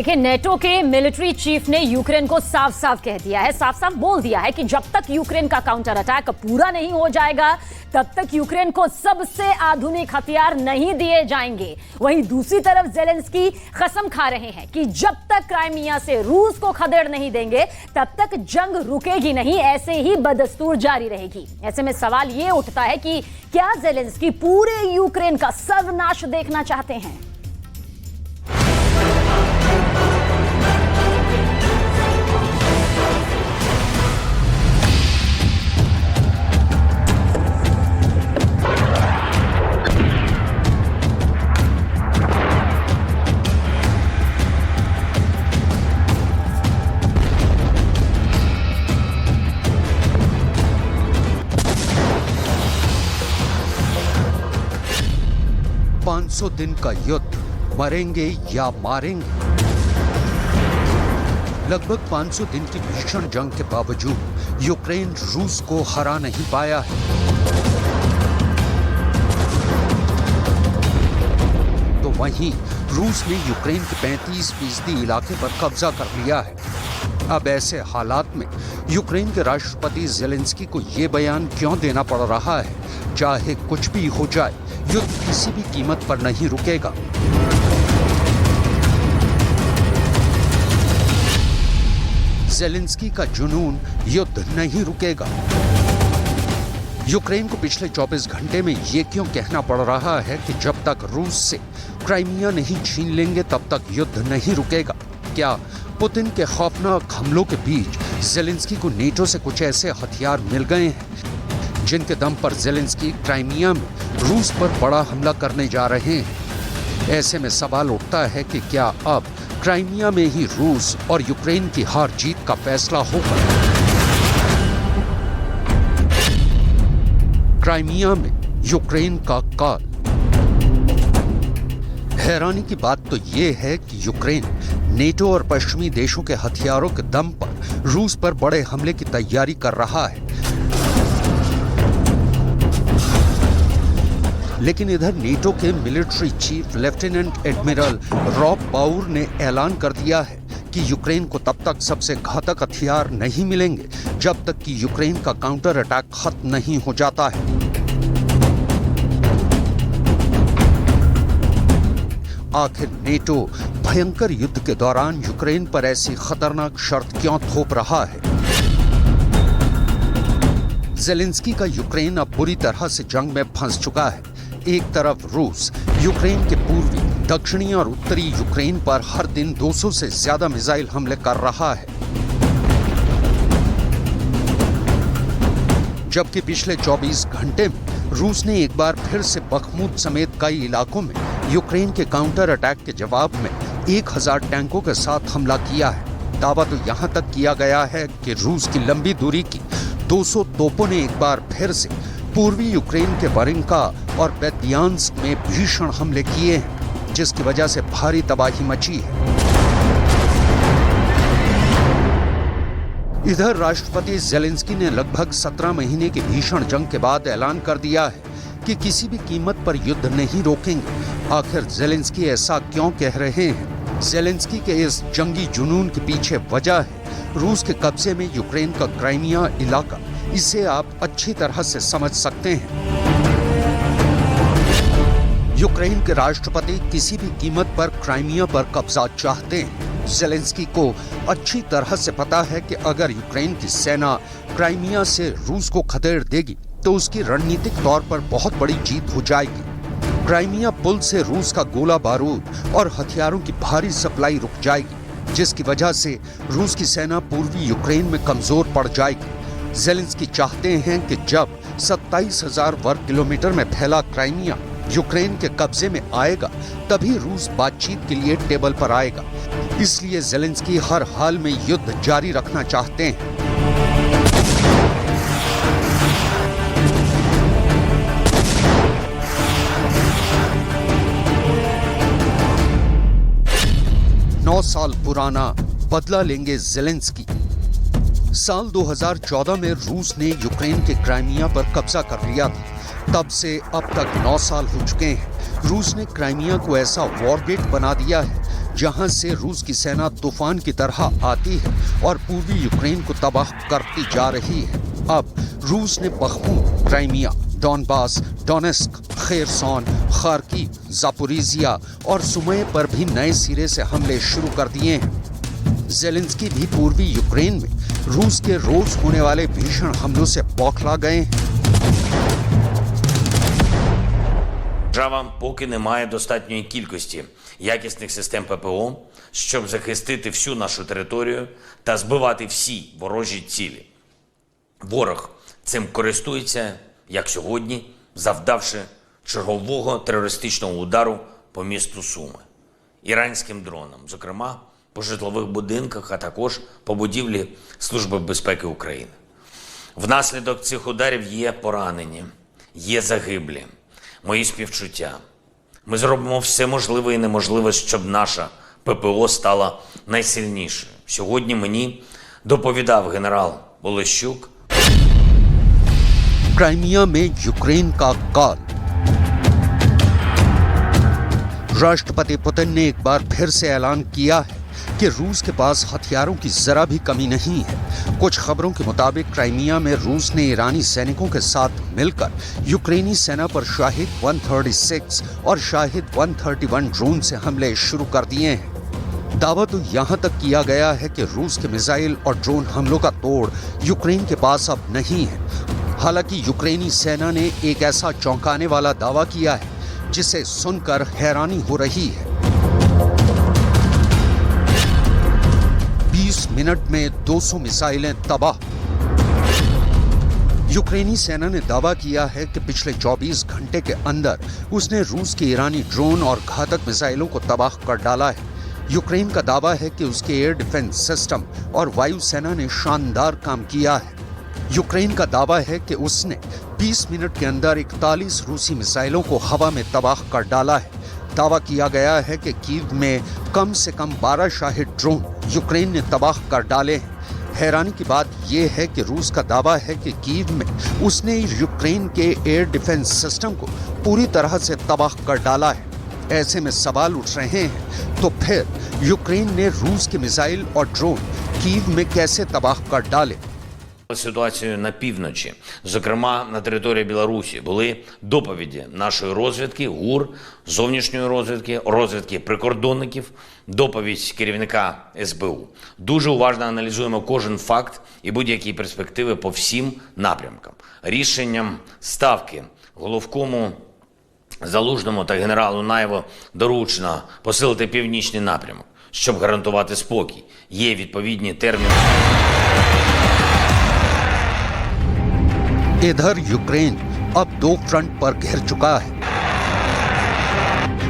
देखिए, नेटो के military chief ने यूक्रेन को साफ साफ कह दिया है, साफ साफ बोल दिया है कि जब तक यूक्रेन का काउंटर अटैक पूरा नहीं हो जाएगा तब तक यूक्रेन को सबसे आधुनिक हथियार नहीं दिए जाएंगे। वहीं दूसरी तरफ ज़ेलेंस्की कसम खा रहे हैं कि जब तक क्राइमिया से रूस को खदेड़ नहीं देंगे तब तक जंग रुकेगी नहीं, ऐसे ही बदस्तूर जारी रहेगी। ऐसे में सवाल ये उठता है कि क्या ज़ेलेंस्की पूरे यूक्रेन का सर्वनाश देखना चाहते हैं? सौ दिन का युद्ध, मरेंगे या मारेंगे। लगभग 500 दिन की भीषण जंग के बावजूद यूक्रेन रूस को हरा नहीं पाया है। तो वहीं रूस ने यूक्रेन के 35% इलाके पर कब्जा कर लिया है। अब ऐसे हालात में यूक्रेन के राष्ट्रपति ज़ेलेंस्की को यह बयान क्यों देना पड़ रहा है? चाहे कुछ भी हो जाए, युद्ध किसी भी कीमत पर नहीं रुकेगा। ज़ेलेंस्की का जुनून, युद्ध नहीं रुकेगा। यूक्रेन को पिछले 24 घंटे में ये क्यों कहना पड़ रहा है कि जब तक रूस से क्राइमिया नहीं छीन लेंगे तब तक युद्ध नहीं रुकेगा? क्या पुतिन के खौफनाक हमलों के बीच ज़ेलेंस्की को नेटो से कुछ ऐसे हथियार मिल गए हैं जिनके दम पर ज़ेलेंस्की क्राइमिया में रूस पर बड़ा हमला करने जा रहे हैं? ऐसे में सवाल उठता है कि क्या अब क्राइमिया में ही रूस और यूक्रेन की हार जीत का फैसला होगा? क्राइमिया में यूक्रेन का काल। हैरानी की बात तो ये है कि यूक्रेन नेटो और पश्चिमी देशों के हथियारों के दम पर रूस पर बड़े हमले की तैयारी कर रहा है। लेकिन इधर नेटो के military chief lieutenant admiral Rob Bauer ने ऐलान कर दिया है कि यूक्रेन को तब तक सबसे घातक हथियार नहीं मिलेंगे जब तक कि यूक्रेन का काउंटर अटैक खत्म नहीं हो जाता है। आखिर नेटो भयंकर युद्ध के दौरान यूक्रेन पर ऐसी खतरनाक शर्त क्यों थोप रहा है? ज़ेलेंस्की का यूक्रेन अब बुरी तरह से जंग में फंस चुका है। एक तरफ रूस यूक्रेन के पूर्वी, दक्षिणी और उत्तरी यूक्रेन पर हर दिन 200 से ज्यादा मिसाइल हमले कर रहा है, जबकि पिछले 24 घंटे में रूस ने एक बार फिर से बखमुत समेत कई इलाकों में यूक्रेन के काउंटर अटैक के जवाब में 1000 टैंकों के साथ हमला किया है। दावा तो यहां तक किया गया है कि रूस की लंबी दूरी की 200 तोपों ने एक बार फिर से पूर्वी यूक्रेन के वरिंका और बेद्यांस्क में भीषण हमले किए हैं, जिसकी वजह से भारी तबाही मची है। इधर राष्ट्रपति ज़ेलेंस्की ने लगभग 17 महीने की भीषण जंग के बाद ऐलान कर दिया है कि किसी भी कीमत पर युद्ध नहीं रोकेंगे। आखिर ज़ेलेंस्की ऐसा क्यों कह रहे हैं? ज़ेलेंस्की के इस जंगी जुनून के पीछे वजह है रूस के कब्जे में यूक्रेन का क्राइमिया इलाका। इसे आप अच्छी तरह से समझ सकते हैं। यूक्रेन के राष्ट्रपति किसी भी कीमत पर क्राइमिया पर कब्जा चाहते हैं। ज़ेलेंस्की को अच्छी तरह से पता है कि अगर यूक्रेन की सेना क्राइमिया से रूस को खदेड़ देगी तो उसकी रणनीतिक तौर पर बहुत बड़ी जीत हो जाएगी। क्राइमिया पुल से रूस का गोला बारूद और हथियारों की भारी सप्लाई रुक जाएगी, जिसकी वजह से रूस की सेना पूर्वी यूक्रेन में कमजोर पड़ जाएगी। ज़ेलेंस्की चाहते हैं कि जब 27,000 वर्ग किलोमीटर में फैला क्राइमिया यूक्रेन के कब्जे में आएगा तभी रूस बातचीत के लिए टेबल पर आएगा। इसलिए ज़ेलेंस्की हर हाल में युद्ध जारी रखना चाहते हैं। नौ साल पुराना बदला लेंगे ज़ेलेंस्की। साल 2014 में रूस ने यूक्रेन के क्राइमिया पर कब्जा कर लिया था। तब से अब तक 9 साल हो चुके हैं। रूस ने क्राइमिया को ऐसा वॉर गेट बना दिया है जहां से रूस की सेना तूफान की तरह आती है और पूर्वी यूक्रेन को तबाह करती जा रही है। अब रूस ने Bakhmut, Crimea, Donbas, Donetsk, Kherson, Kharkiv, Zaporizhzhia और सुमे पर भी नए सिरे से हमले शुरू कर दिए हैं। ज़ेलेंस्की भी पूर्वी यूक्रेन में रूस के रोज होने वाले भीषण हमलों से बौखला गए हैं। Держава поки не має достатньої кількості якісних систем ППО, щоб захистити всю нашу територію та збивати всі ворожі цілі. Ворог цим користується, як сьогодні, завдавши чергового терористичного удару по місту Суми. Іранським дронам, зокрема, по житлових будинках, а також по будівлі Служби безпеки України. Внаслідок цих ударів є поранені, є загиблі. Мої співчуття. Ми зробимо все можливе і неможливе, щоб наша ППО стала найсильнішою. Сьогодні мені доповідав генерал Олещук. क्राइमिया में यूक्रेन का काल। राष्ट्रपति पुतिन ने एक बार फिर से ऐलान किया है कि रूस के पास हथियारों की जरा भी कमी नहीं है। कुछ खबरों के मुताबिक क्राइमिया में रूस ने ईरानी सैनिकों के साथ मिलकर यूक्रेनी सेना पर शाहिद 136 और शाहिद 131 ड्रोन से हमले शुरू कर दिए हैं। दावा तो यहां तक किया गया है कि रूस के मिसाइल और ड्रोन हमलों का तोड़ यूक्रेन के पास अब नहीं है। हालांकि यूक्रेनी सेना ने एक ऐसा चौंकाने वाला दावा किया है जिसे सुनकर हैरानी हो रही है। 20 मिनट में 200 मिसाइलें तबाह। यूक्रेनी सेना ने दावा किया है कि पिछले 24 घंटे के अंदर उसने रूस के ईरानी ड्रोन और घातक मिसाइलों को तबाह कर डाला है। यूक्रेन का दावा है कि उसके एयर डिफेंस सिस्टम और वायुसेना ने शानदार काम किया है। यूक्रेन का दावा है कि उसने 20 मिनट के अंदर 41 रूसी मिसाइलों को हवा में तबाह कर डाला है। दावा किया गया है कि कीव में कम से कम 12 शाहिद ड्रोन यूक्रेन ने तबाह कर डाले हैं। हैरानी की बात यह है कि रूस का दावा है कि कीव में उसने यूक्रेन के एयर डिफेंस सिस्टम को पूरी तरह से तबाह कर डाला है। ऐसे में सवाल उठ रहे हैं, तो फिर यूक्रेन ने रूस के मिसाइल और ड्रोन कीव में कैसे तबाह कर डाले? Ситуацію на півночі, зокрема на території Білорусі, були доповіді нашої розвідки, ГУР, зовнішньої розвідки, розвідки прикордонників, доповідь керівника СБУ. Дуже уважно аналізуємо кожен факт і будь-які перспективи по всім напрямкам. Рішенням Ставки головкому Залужному та генералу Наєву доручено посилити північний напрямок, щоб гарантувати спокій. Є відповідні терміни. इधर यूक्रेन अब 2 फ्रंट पर घिर चुका है।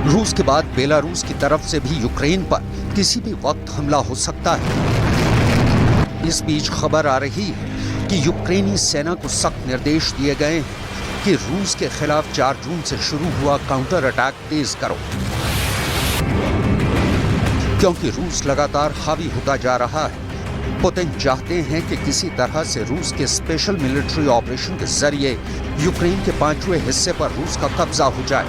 रूस के बाद बेलारूस की तरफ से भी यूक्रेन पर किसी भी वक्त हमला हो सकता है। इस बीच खबर आ रही है कि यूक्रेनी सेना को सख्त निर्देश दिए गए हैं कि रूस के खिलाफ 4 जून से शुरू हुआ काउंटर अटैक तेज करो, क्योंकि रूस लगातार हावी होता जा रहा है। पुतिन चाहते हैं कि किसी तरह से रूस के स्पेशल मिलिट्री ऑपरेशन के जरिए यूक्रेन के 5वें हिस्से पर रूस का कब्जा हो जाए।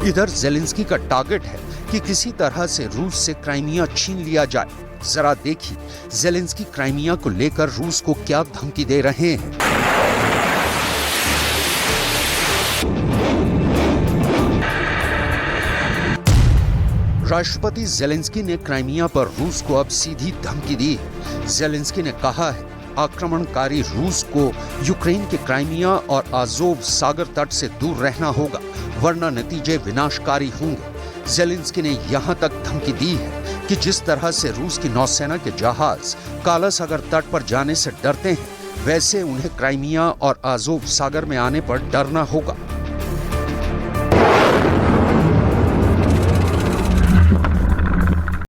इधर ज़ेलेंस्की का टारगेट है कि किसी तरह से रूस से क्राइमिया छीन लिया जाए। जरा देखिए ज़ेलेंस्की क्राइमिया को लेकर रूस को क्या धमकी दे रहे हैं। राष्ट्रपति ज़ेलेंस्की ने क्राइमिया पर रूस को अब सीधी धमकी दी है। ज़ेलेंस्की ने कहा है, आक्रमणकारी रूस को यूक्रेन के क्राइमिया और आज़ोव सागर तट से दूर रहना होगा, वरना नतीजे विनाशकारी होंगे। ज़ेलेंस्की ने यहां तक धमकी दी है कि जिस तरह से रूस की नौसेना के जहाज काला सागर तट पर जाने से डरते हैं, वैसे उन्हें क्राइमिया और आज़ोव सागर में आने पर डरना होगा।